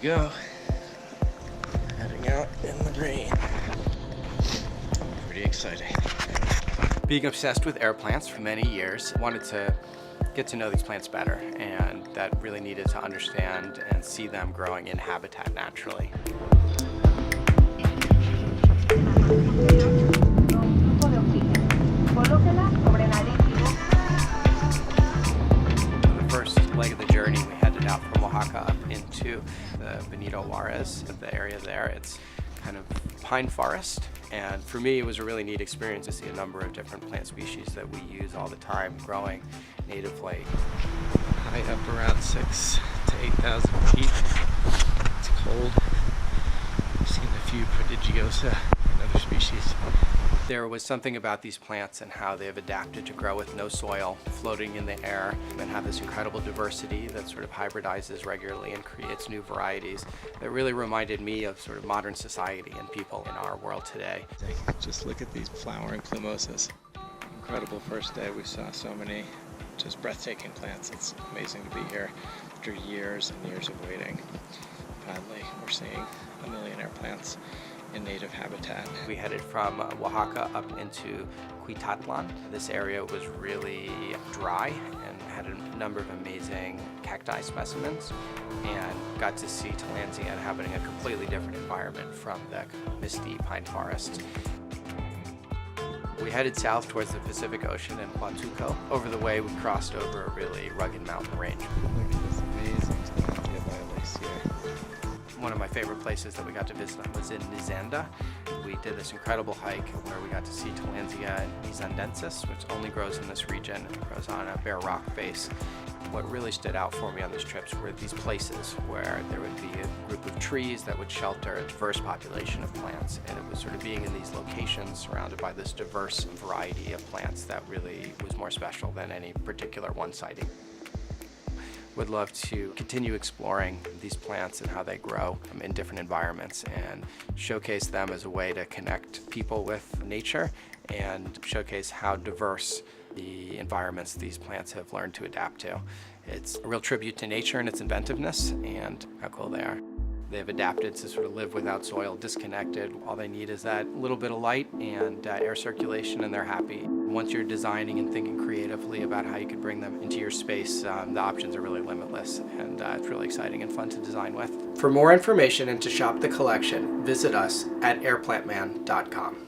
go. Heading out in the rain. Pretty exciting. Being obsessed with air plants for many years, I wanted to get to know these plants better, and that really needed to understand and see them growing in habitat naturally. The first leg of the journey, we headed out from Oaxaca up into the Benito Juarez, the area there. It's kind of pine forest, and for me it was a really neat experience to see a number of different plant species that we use all the time growing natively. High up around 6,000 to 8,000 feet. It's cold. I've seen a few prodigiosa and other species. There was something about these plants and how they have adapted to grow with no soil, floating in the air, and have this incredible diversity that sort of hybridizes regularly and creates new varieties that really reminded me of sort of modern society and people in our world today. Just look at these flowering plumosas. Incredible first day. We saw so many just breathtaking plants. It's amazing to be here after years and years of waiting. Finally, we're seeing a million air plants in native habitat. We headed from Oaxaca up into Cuitatlan. This area was really dry and had a number of amazing cacti specimens, and got to see Tillandsia inhabiting a completely different environment from the misty pine forest. We headed south towards the Pacific Ocean in Huatuco. Over the way, we crossed over a really rugged mountain range. Look at this amazing Tillandsia violacea. One of my favorite places that we got to visit was in Nizanda. We did this incredible hike where we got to see Tillandsia nizandensis, which only grows in this region. It grows on a bare rock face. What really stood out for me on these trips were these places where there would be a group of trees that would shelter a diverse population of plants, and it was sort of being in these locations surrounded by this diverse variety of plants that really was more special than any particular one sighting. Would love to continue exploring these plants and how they grow in different environments, and showcase them as a way to connect people with nature and showcase how diverse the environments these plants have learned to adapt to. It's a real tribute to nature and its inventiveness, and how cool they are. They've adapted to sort of live without soil, disconnected. All they need is that little bit of light and air circulation, and they're happy. Once you're designing and thinking creatively about how you could bring them into your space, the options are really limitless, and it's really exciting and fun to design with. For more information and to shop the collection, visit us at airplantman.com.